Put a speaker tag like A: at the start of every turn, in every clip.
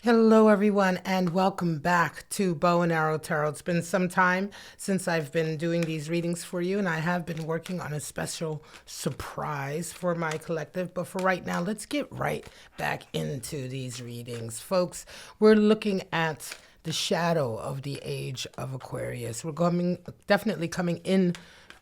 A: Hello, everyone, and welcome back to Bow and Arrow Tarot. It's been some time since I've been doing these readings for you, and I have been working on a special surprise for my collective. But for right now, let's get right back into these readings. Folks, we're looking at the shadow of the Age of Aquarius. We're definitely coming in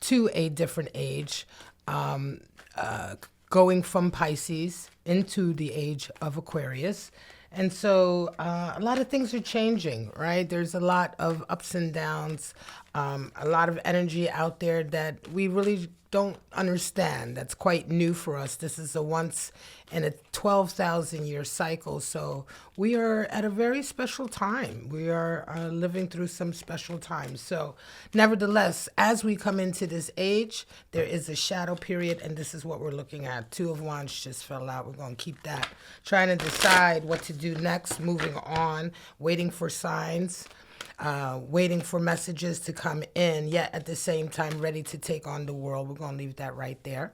A: to a different age. Going from Pisces into the Age of Aquarius. And so a lot of things are changing, right? There's a lot of ups and downs, a lot of energy out there that we really don't understand. That's quite new for us. This is a once in a 12,000 year cycle. So we are at a very special time. We are living through some special times. So nevertheless, as we come into this age, there is a shadow period, and this is what we're looking at. Two of Wands just fell out. We're going to keep that. Trying to decide what to do next, moving on, waiting for signs. Waiting for messages to come in, yet at the same time ready to take on the world. We're going to leave that right there.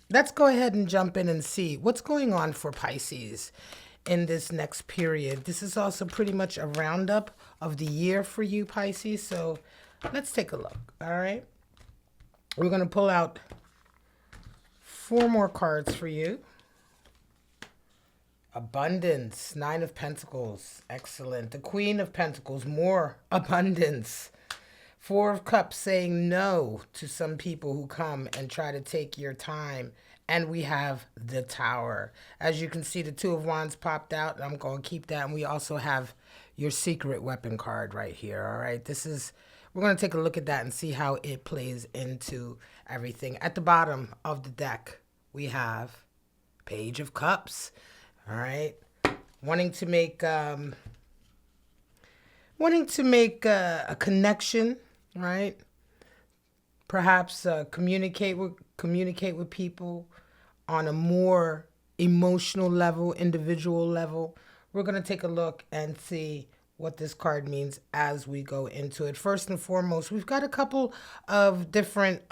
A: Let's go ahead and jump in and see what's going on for Pisces in this next period. This is also pretty much a roundup of the year for you, Pisces. So let's take a look, all right? We're going to pull out 4 more cards for you. Abundance, 9 of Pentacles, excellent. The Queen of Pentacles, more abundance. 4 of Cups, saying no to some people who come and try to take your time. And we have the Tower. As you can see, the 2 of Wands popped out, and I'm going to keep that. And we also have your secret weapon card right here, all right? We're going to take a look at that and see how it plays into everything. At the bottom of the deck, we have Page of Cups. All right, wanting to make a connection, right? Perhaps communicate with people on a more emotional level, individual level. We're gonna take a look and see what this card means as we go into it. First and foremost, we've got a couple of different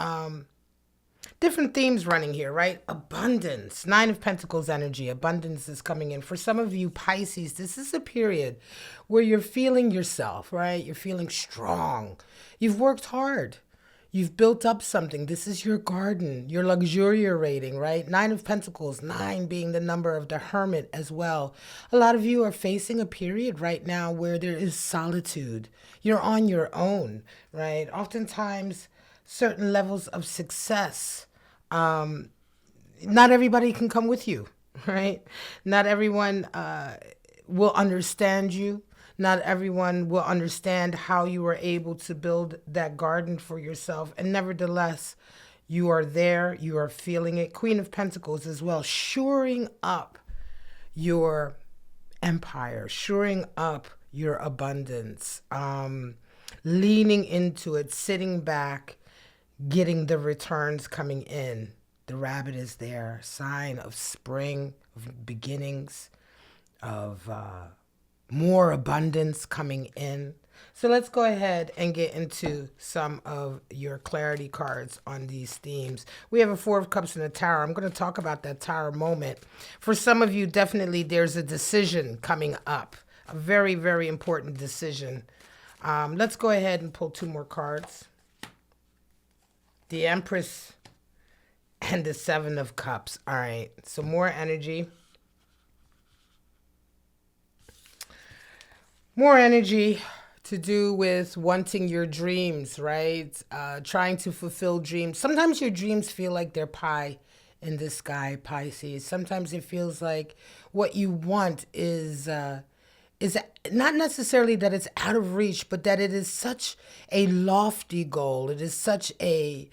A: themes running here, right? Abundance, 9 of Pentacles energy. Abundance is coming in. For some of you Pisces, this is a period where you're feeling yourself, right? You're feeling strong. You've worked hard. You've built up something. This is your garden. You're luxuriating, right? 9 of Pentacles, 9 being the number of the Hermit as well. A lot of you are facing a period right now where there is solitude. You're on your own, right? Oftentimes, certain levels of success, not everybody can come with you, right? Not everyone will understand you. Not everyone will understand how you were able to build that garden for yourself. And nevertheless, you are there. You are feeling it. Queen of Pentacles as well, shoring up your empire, shoring up your abundance, leaning into it, sitting back, getting the returns coming in. The rabbit is there, sign of spring, of beginnings, of more abundance coming in. So let's go ahead and get into some of your clarity cards on these themes. We have a 4 of Cups and a Tower. I'm going to talk about that Tower moment. For some of you, definitely there's a decision coming up, a very, very important decision. Let's go ahead and pull 2 more cards. The Empress and the 7 of Cups. All right, so more energy. More energy to do with wanting your dreams, right? Trying to fulfill dreams. Sometimes your dreams feel like they're pie in the sky, Pisces. Sometimes it feels like what you want is not necessarily that it's out of reach, but that it is such a lofty goal. It is such a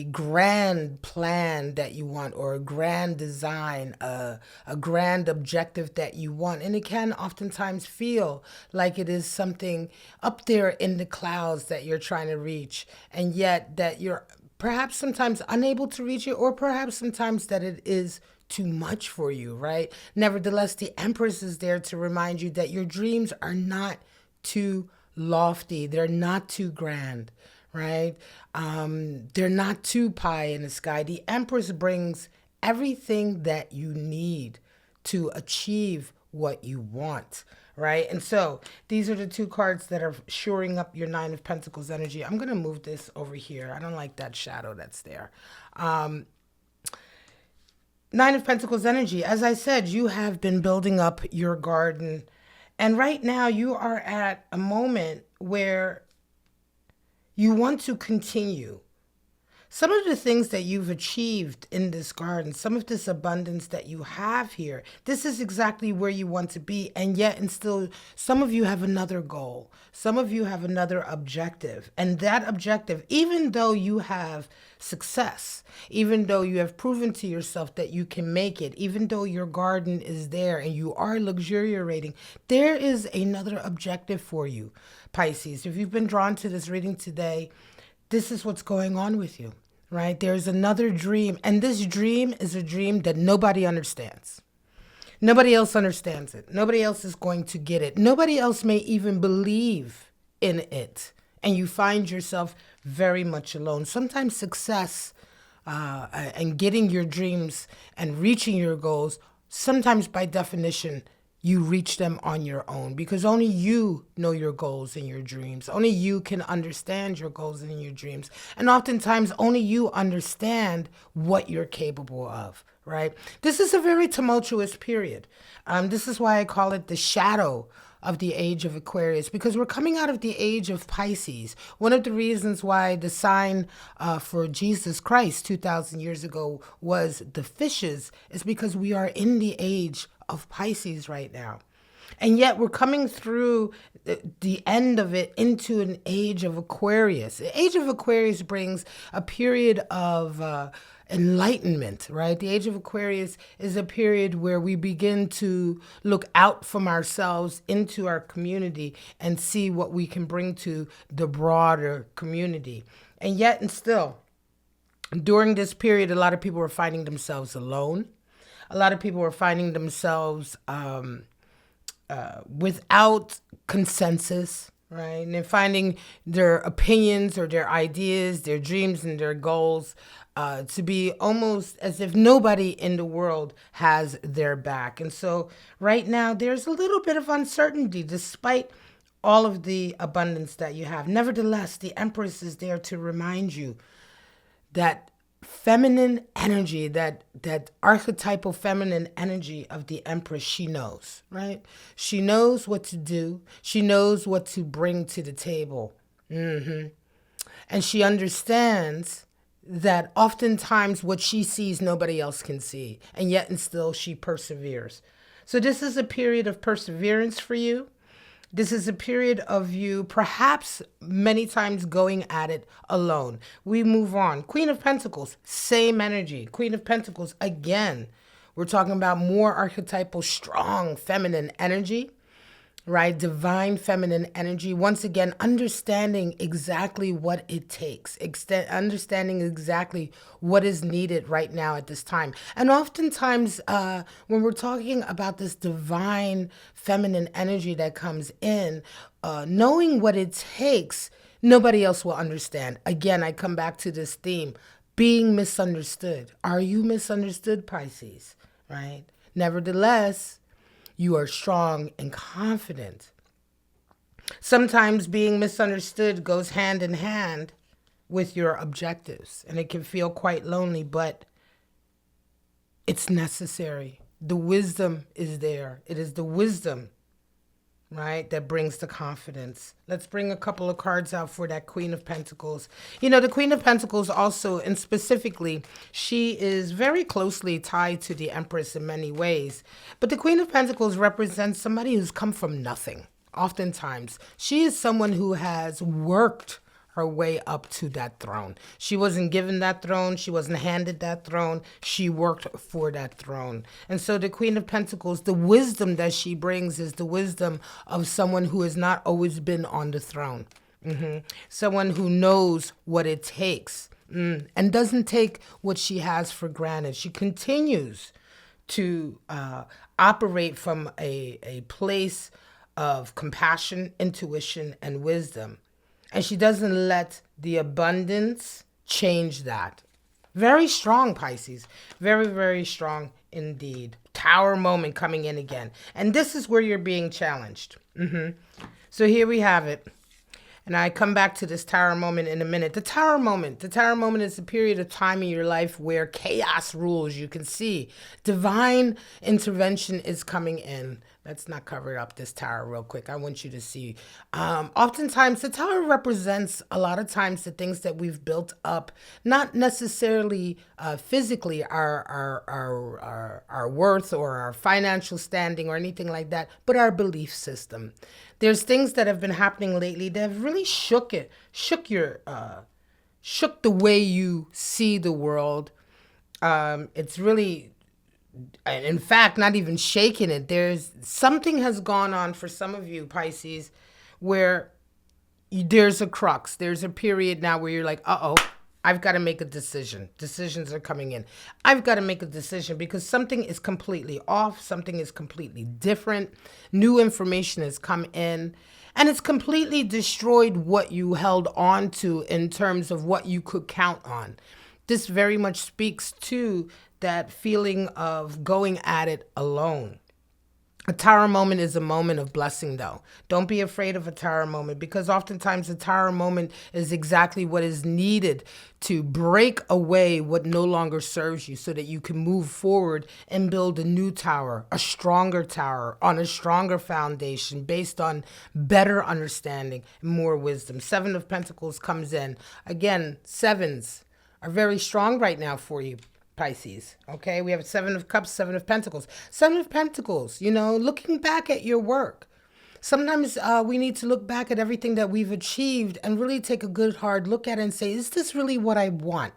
A: grand plan that you want, or a grand design, a grand objective that you want. And it can oftentimes feel like it is something up there in the clouds that you're trying to reach, and yet that you're perhaps sometimes unable to reach it, or perhaps sometimes that it is too much for you, right? Nevertheless, the Empress is there to remind you that your dreams are not too lofty. They're not too grand, right? They're not too pie in the sky. The Empress brings everything that you need to achieve what you want, right? And so these are the two cards that are shoring up your Nine of Pentacles energy. I'm going to move this over here. I don't like that shadow that's there. Nine of Pentacles energy. As I said, you have been building up your garden. And right now you are at a moment where you want to continue. Some of the things that you've achieved in this garden, some of this abundance that you have here, this is exactly where you want to be. And yet, and still, some of you have another goal. Some of you have another objective. And that objective, even though you have success, even though you have proven to yourself that you can make it, even though your garden is there and you are luxuriating, there is another objective for you, Pisces. If you've been drawn to this reading today, this is what's going on with you, right? There's another dream, and this dream is a dream that nobody understands. Nobody else understands it. Nobody else is going to get it. Nobody else may even believe in it, and you find yourself very much alone. Sometimes success and getting your dreams and reaching your goals, sometimes by definition, you reach them on your own, because only you know your goals and your dreams. Only you can understand your goals and your dreams. And oftentimes only you understand what you're capable of, right? This is a very tumultuous period. This is why I call it the shadow of the Age of Aquarius, because we're coming out of the Age of Pisces. One of the reasons why the sign for Jesus Christ 2,000 years ago was the fishes is because we are in the age of Pisces right now. And yet we're coming through the end of it into an Age of Aquarius. The Age of Aquarius brings a period of enlightenment, right? The Age of Aquarius is a period where we begin to look out from ourselves into our community and see what we can bring to the broader community. And yet and still, during this period, a lot of people were finding themselves alone. A lot of people were finding themselves without consensus, right? And they're finding their opinions or their ideas, their dreams and their goals to be almost as if nobody in the world has their back. And so right now there's a little bit of uncertainty despite all of the abundance that you have. Nevertheless, the Empress is there to remind you that feminine energy, that archetypal feminine energy of the Empress, she knows, right? She knows what to do. She knows what to bring to the table. And she understands that oftentimes what she sees, nobody else can see. And yet and still she perseveres. So this is a period of perseverance for you. This is a period of you perhaps many times going at it alone. We move on. Queen of Pentacles, same energy. Queen of Pentacles, again, we're talking about more archetypal, strong, feminine energy, right? Divine feminine energy. Once again, understanding exactly what it takes, understanding exactly what is needed right now at this time. And oftentimes, when we're talking about this divine feminine energy that comes in, knowing what it takes, nobody else will understand. Again, I come back to this theme, being misunderstood. Are you misunderstood, Pisces? Right? Nevertheless, you are strong and confident. Sometimes being misunderstood goes hand in hand with your objectives, and it can feel quite lonely, but it's necessary. The wisdom is there. It is the wisdom, right, that brings the confidence. Let's bring a couple of cards out for that Queen of Pentacles. You know, the Queen of Pentacles also, and specifically, she is very closely tied to the Empress in many ways. But the Queen of Pentacles represents somebody who's come from nothing. Oftentimes, she is someone who has worked her way up to that throne. She wasn't given that throne. She wasn't handed that throne. She worked for that throne. And so the Queen of Pentacles, the wisdom that she brings is the wisdom of someone who has not always been on the throne. Someone who knows what it takes and doesn't take what she has for granted. She continues to operate from a place of compassion, intuition, and wisdom. And she doesn't let the abundance change that. Very strong, Pisces. Very, very strong Indeed. Tower moment coming in again. And this is where you're being challenged. So here we have it. And I come back to this tower moment in a minute. The tower moment. The tower moment is a period of time in your life where chaos rules. You can see divine intervention is coming in. Let's not cover up this tower real quick. I want you to see. Oftentimes, the tower represents a lot of times the things that we've built up, not necessarily physically our worth or our financial standing or anything like that, but our belief system. There's things that have been happening lately that have really shook the way you see the world. It's really, in fact, not even shaking it. There's something has gone on for some of you Pisces where there's a crux. There's a period now where you're like, uh-oh, I've got to make a decision. Decisions are coming in. I've got to make a decision because something is completely off. Something is completely different. New information has come in and it's completely destroyed what you held on to in terms of what you could count on. This very much speaks to that feeling of going at it alone. A tower moment is a moment of blessing, though. Don't be afraid of a tower moment because oftentimes a tower moment is exactly what is needed to break away what no longer serves you so that you can move forward and build a new tower, a stronger tower on a stronger foundation based on better understanding and more wisdom. Seven of Pentacles comes in. Again, sevens are very strong right now for you, Pisces. Okay, we have Seven of Cups, Seven of Pentacles. Seven of Pentacles, looking back at your work. Sometimes we need to look back at everything that we've achieved and really take a good hard look at it and say, is this really what I want?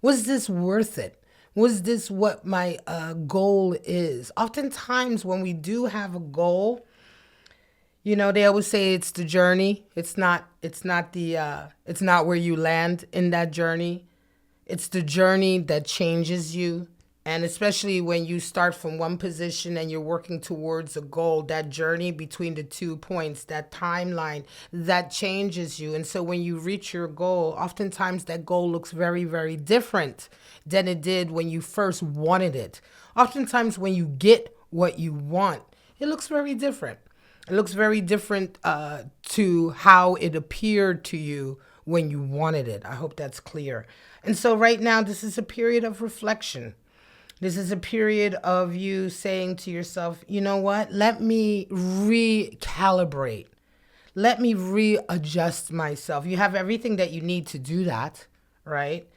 A: Was this worth it? Was this what my goal is? Oftentimes when we do have a goal, they always say it's the journey. It's not where you land in that journey. It's the journey that changes you. And especially when you start from one position and you're working towards a goal, that journey between the 2 points, that timeline, that changes you. And so when you reach your goal, oftentimes that goal looks very, very different than it did when you first wanted it. Oftentimes when you get what you want, it looks very different. It looks very different to how it appeared to you when you wanted it. I hope that's clear. And so right now, this is a period of reflection. This is a period of you saying to yourself, you know what? Let me recalibrate. Let me readjust myself. You have everything that you need to do that, right?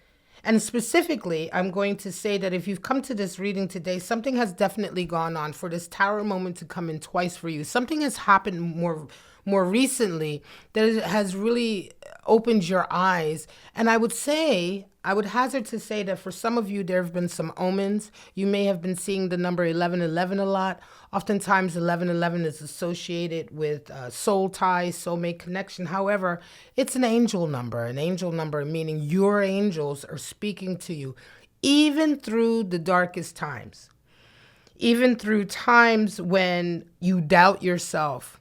A: And specifically, I'm going to say that if you've come to this reading today, something has definitely gone on for this tower moment to come in twice for you. Something has happened more recently that has really opened your eyes. And I would hazard to say that for some of you, there have been some omens. You may have been seeing the number 1111 a lot. Oftentimes, 1111 is associated with soul ties, soulmate connection. However, it's an angel number meaning your angels are speaking to you, even through the darkest times, even through times when you doubt yourself.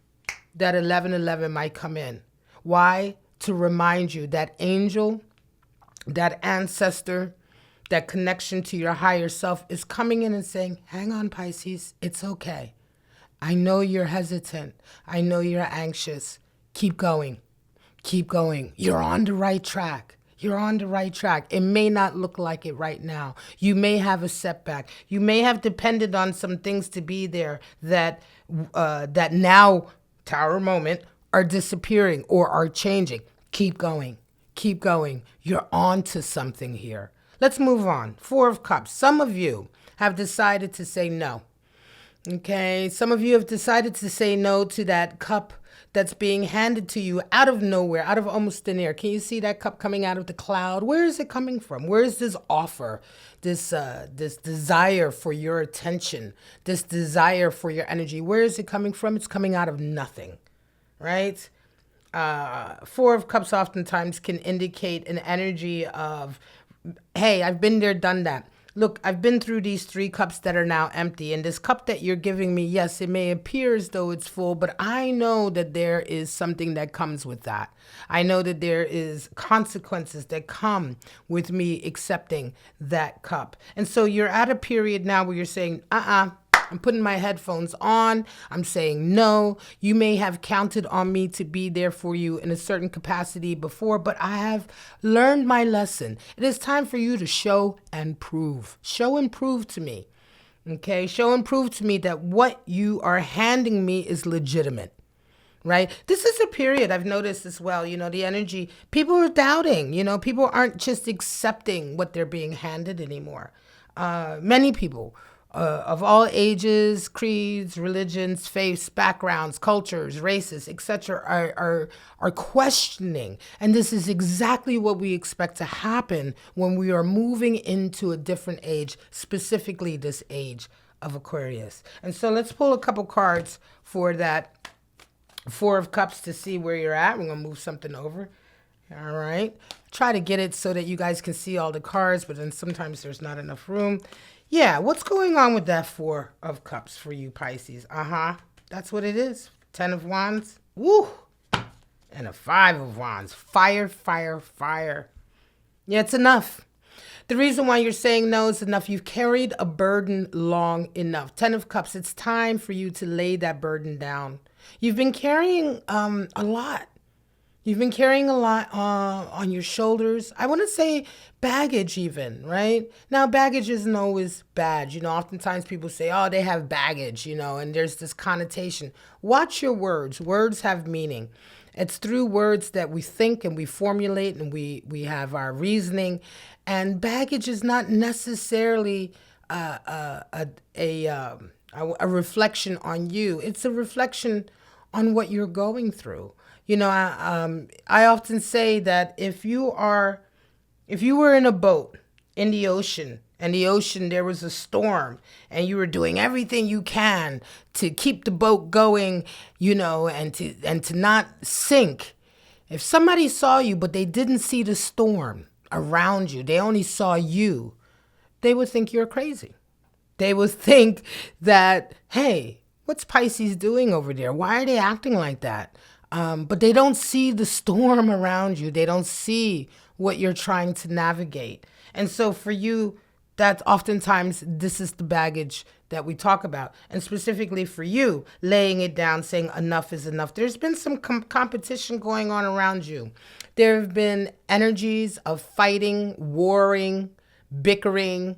A: That 1111 might come in. Why? To remind you that angel, that ancestor, that connection to your higher self is coming in and saying, hang on, Pisces, it's okay. I know you're hesitant. I know you're anxious. Keep going. Keep going. You're on the right track. You're on the right track. It may not look like it right now. You may have a setback. You may have depended on some things to be there that now, tower moment, are disappearing or are changing. Keep going. Keep going. You're on to something here. Let's move on. Four of Cups. Some of you have decided to say no. Okay. Some of you have decided to say no to that cup that's being handed to you out of nowhere, out of almost thin air. Can you see that cup coming out of the cloud? Where is it coming from? Where is this offer, this desire for your attention, this desire for your energy? Where is it coming from? It's coming out of nothing, right? Four of Cups oftentimes can indicate an energy of, hey, I've been there, done that. Look, I've been through these 3 cups that are now empty. And this cup that you're giving me, yes, it may appear as though it's full, but I know that there is something that comes with that. I know that there is consequences that come with me accepting that cup. And so you're at a period now where you're saying, I'm putting my headphones on. I'm saying no. You may have counted on me to be there for you in a certain capacity before, but I have learned my lesson. It is time for you to show and prove. Show and prove to me. Okay? Show and prove to me that what you are handing me is legitimate. Right? This is a period I've noticed as well, the energy, people are doubting, people aren't just accepting what they're being handed anymore. Many people of all ages, creeds, religions, faiths, backgrounds, cultures, races, etc., are questioning. And this is exactly what we expect to happen when we are moving into a different age, specifically this age of Aquarius. And so let's pull a couple cards for that 4 of Cups to see where you're at. We're going to move something over. All right. Try to get it so that you guys can see all the cards, but then sometimes there's not enough room. Yeah, what's going on with that 4 of Cups for you, Pisces? That's what it is. 10 of Wands. Woo! And a 5 of Wands. Fire, fire, fire. Yeah, it's enough. The reason why you're saying no is enough. You've carried a burden long enough. 10 of Cups. It's time for you to lay that burden down. You've been carrying a lot. You've been carrying a lot on your shoulders. I want to say baggage even, right? Now, baggage isn't always bad. Oftentimes people say, oh, they have baggage, and there's this connotation. Watch your words. Words have meaning. It's through words that we think and we formulate and we have our reasoning. And baggage is not necessarily a reflection on you. It's a reflection on what you're going through. I often say that if you were in a boat in the ocean, and the ocean, there was a storm, and you were doing everything you can to keep the boat going, and to not sink. If somebody saw you, but they didn't see the storm around you, they only saw you, they would think you're crazy. They would think that, hey, what's Pisces doing over there? Why are they acting like that? But they don't see the storm around you. They don't see what you're trying to navigate. And so for you, that's oftentimes, this is the baggage that we talk about. And specifically for you, laying it down, saying enough is enough. There's been some competition going on around you. There have been energies of fighting, warring, bickering.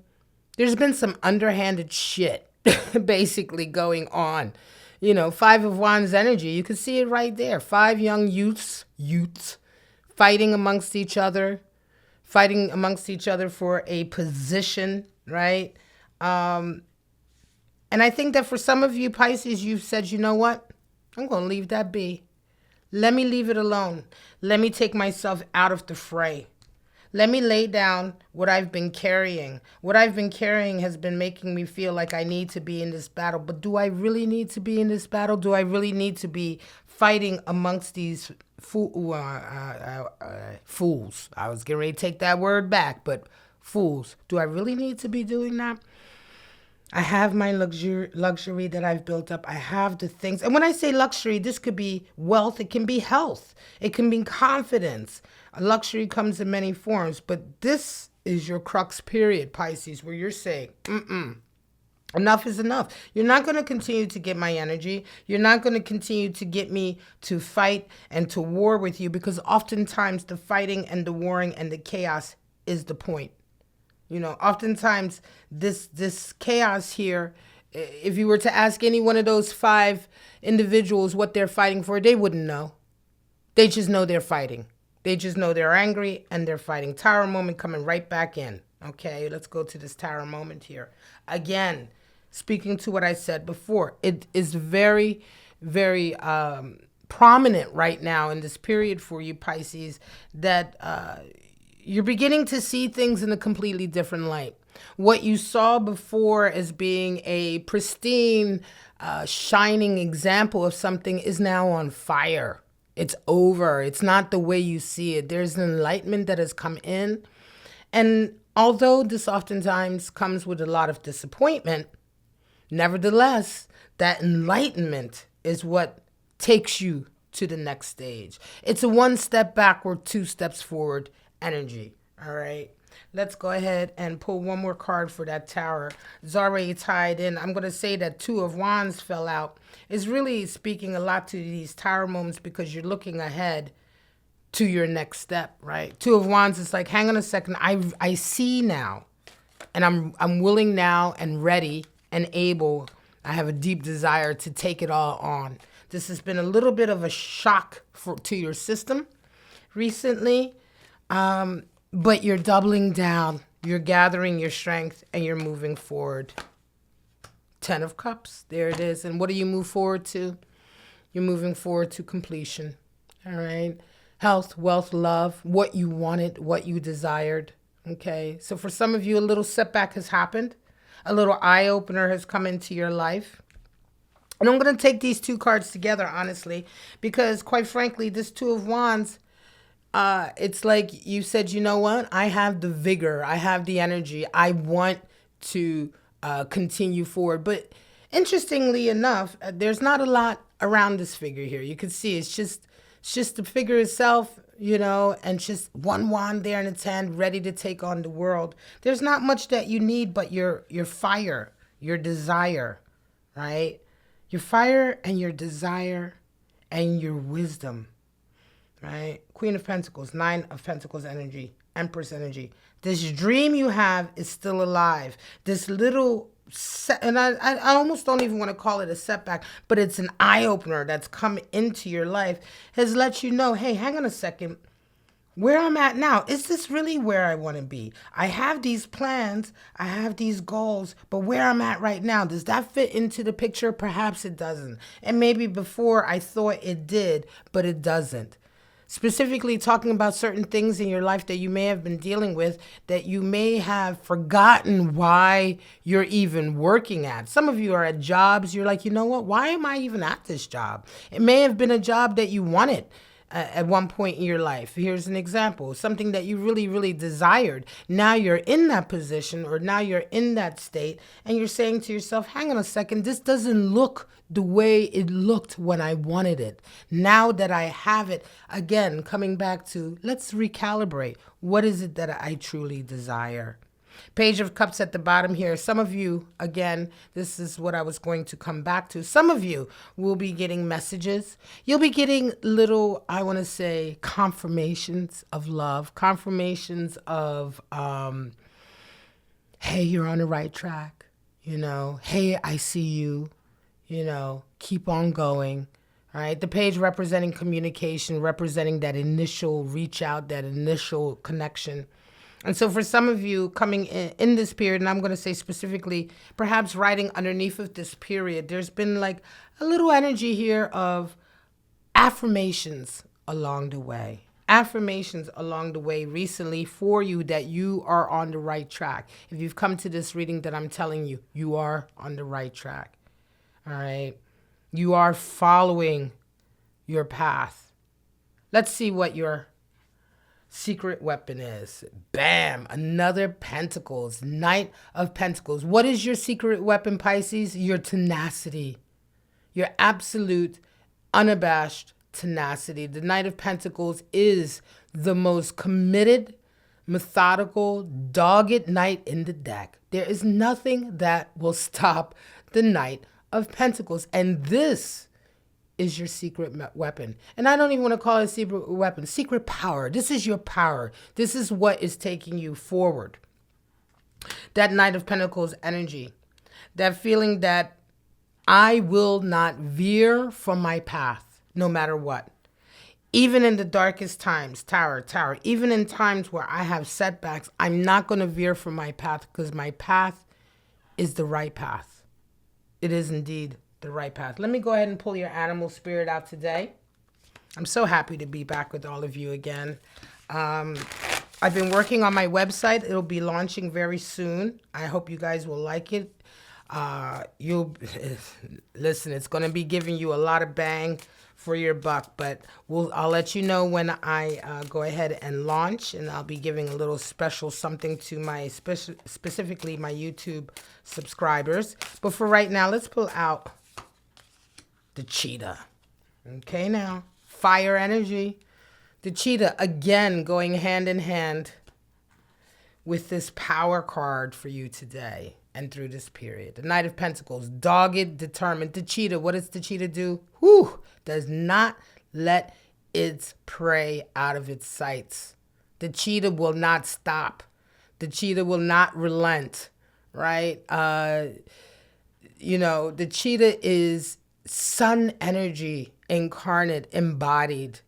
A: There's been some underhanded shit basically going on. 5 of Wands energy, you can see it right there. 5 young youths fighting amongst each other for a position, right? And I think that for some of you, Pisces, you've said, you know what? I'm going to leave that be. Let me leave it alone. Let me take myself out of the fray. Let me lay down what I've been carrying. What I've been carrying has been making me feel like I need to be in this battle. But do I really need to be in this battle? Do I really need to be fighting amongst these fools? I was getting ready to take that word back, but fools. Do I really need to be doing that? I have my luxury that I've built up. I have the things. And when I say luxury, this could be wealth. It can be health. It can be confidence. A luxury comes in many forms. But this is your crux period, Pisces, where you're saying, enough is enough. You're not going to continue to get my energy. You're not going to continue to get me to fight and to war with you, because oftentimes the fighting and the warring and the chaos is the point. Oftentimes this chaos here, if you were to ask any one of those 5 individuals what they're fighting for, they wouldn't know. They just know they're fighting. They just know they're angry and they're fighting. Tower moment coming right back in. Okay, let's go to this tower moment here. Again, speaking to what I said before, it is very, very prominent right now in this period for you, Pisces, that you're beginning to see things in a completely different light. What you saw before as being a pristine, shining example of something is now on fire. It's over. It's not the way you see it. There's an enlightenment that has come in. And although this oftentimes comes with a lot of disappointment, nevertheless, that enlightenment is what takes you to the next stage. It's a one step backward, two steps forward energy. All right. Let's go ahead and pull one more card for that tower. It's already tied in. I'm going to say that Two of Wands fell out. It's really speaking a lot to these tower moments because you're looking ahead to your next step, right? Two of Wands is like, hang on a second. I see now, and I'm willing now and ready and able. I have a deep desire to take it all on. This has been a little bit of a shock to your system recently, but you're doubling down. You're gathering your strength, and you're moving forward. 10 of Cups. There it is. And what do you move forward to? You're moving forward to completion. All right. Health, wealth, love, what you wanted, what you desired. Okay. So for some of you, a little setback has happened. A little eye-opener has come into your life. And I'm going to take these two cards together, honestly, because quite frankly, this Two of Wands, it's like you said, you know what? I have the vigor. I have the energy. I want to continue forward. But interestingly enough, there's not a lot around this figure here. You can see it's just the figure itself, you know, and just one wand there in its hand, ready to take on the world. There's not much that you need but your fire, your desire, right? Your fire and your desire and your wisdom, right? Queen of Pentacles, Nine of Pentacles energy, Empress energy. This dream you have is still alive. This little, and I almost don't even want to call it a setback, but it's an eye-opener that's come into your life, has let you know, hey, hang on a second. Where I'm at now, is this really where I want to be? I have these plans, I have these goals, but where I'm at right now, does that fit into the picture? Perhaps it doesn't. And maybe before I thought it did, but it doesn't. Specifically talking about certain things in your life that you may have been dealing with that you may have forgotten why you're even working at. Some of you are at jobs, you're like, you know what, why am I even at this job? It may have been a job that you wanted at one point in your life. Here's an example, something that you really, really desired. Now you're in that position, or now you're in that state, and you're saying to yourself, hang on a second, this doesn't look the way it looked when I wanted it. Now that I have it, again, coming back to, let's recalibrate. What is it that I truly desire? Page of Cups at the bottom here. Some of you, again, this is what I was going to come back to. Some of you will be getting messages. You'll be getting little, I want to say, confirmations of love, confirmations of, hey, you're on the right track. You know, hey, I see you. You know, keep on going. All right. The page representing communication, representing that initial reach out, that initial connection. And so for some of you coming in this period, and I'm going to say specifically, perhaps writing underneath of this period, there's been like a little energy here of affirmations along the way. Affirmations along the way recently for you that you are on the right track. If you've come to this reading that I'm telling you, you are on the right track. All right. You are following your path. Let's see what your secret weapon is. Bam, another Pentacles, Knight of Pentacles. What is your secret weapon, Pisces? Your tenacity, your absolute, unabashed tenacity. The Knight of Pentacles is the most committed, methodical, dogged knight in the deck. There is nothing that will stop the Knight of Pentacles, and this is your secret weapon. And I don't even want to call it a secret weapon. Secret power. This is your power. This is what is taking you forward. That Knight of Pentacles energy. That feeling that I will not veer from my path, no matter what. Even in the darkest times, tower, even in times where I have setbacks, I'm not going to veer from my path because my path is the right path. It is indeed the right path. Let me go ahead and pull your animal spirit out today. I'm so happy to be back with all of you again. I've been working on my website. It'll be launching very soon. I hope you guys will like it. Listen, it's going to be giving you a lot of bang for your buck. But I'll let you know when I go ahead and launch, and I'll be giving a little special something to my specifically my YouTube subscribers. But for right now, let's pull out the cheetah. Okay, now fire energy. The cheetah, again, going hand in hand with this power card for you today and through this period. The Knight of Pentacles, dogged, determined. The cheetah, what does the cheetah do? Does not let its prey out of its sights. The cheetah will not stop. The cheetah will not relent, right? The cheetah is sun energy incarnate, embodied.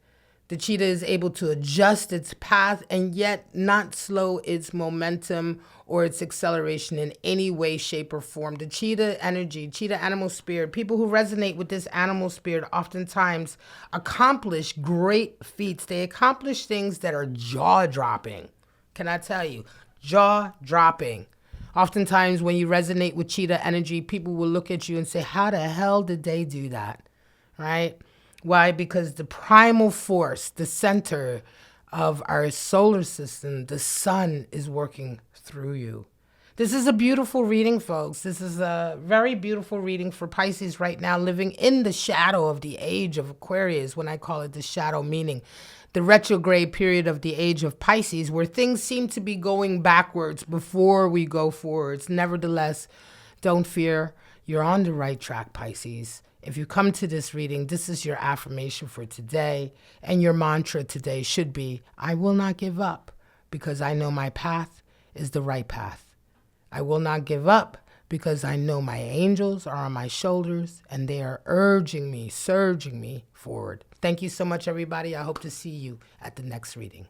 A: The cheetah is able to adjust its path and yet not slow its momentum or its acceleration in any way, shape, or form. The cheetah energy, cheetah animal spirit, people who resonate with this animal spirit oftentimes accomplish great feats. They accomplish things that are jaw-dropping. Can I tell you? Jaw-dropping. Oftentimes when you resonate with cheetah energy, people will look at you and say, how the hell did they do that? Right? Why? Because the primal force, the center of our solar system, the sun, is working through you. This is a beautiful reading, folks. This is a very beautiful reading for Pisces right now, living in the shadow of the age of Aquarius, when I call it the shadow, meaning the retrograde period of the age of Pisces, where things seem to be going backwards before we go forwards. Nevertheless, don't fear. You're on the right track, Pisces. If you come to this reading, this is your affirmation for today. And your mantra today should be, I will not give up because I know my path is the right path. I will not give up because I know my angels are on my shoulders and they are urging me, surging me forward. Thank you so much, everybody. I hope to see you at the next reading.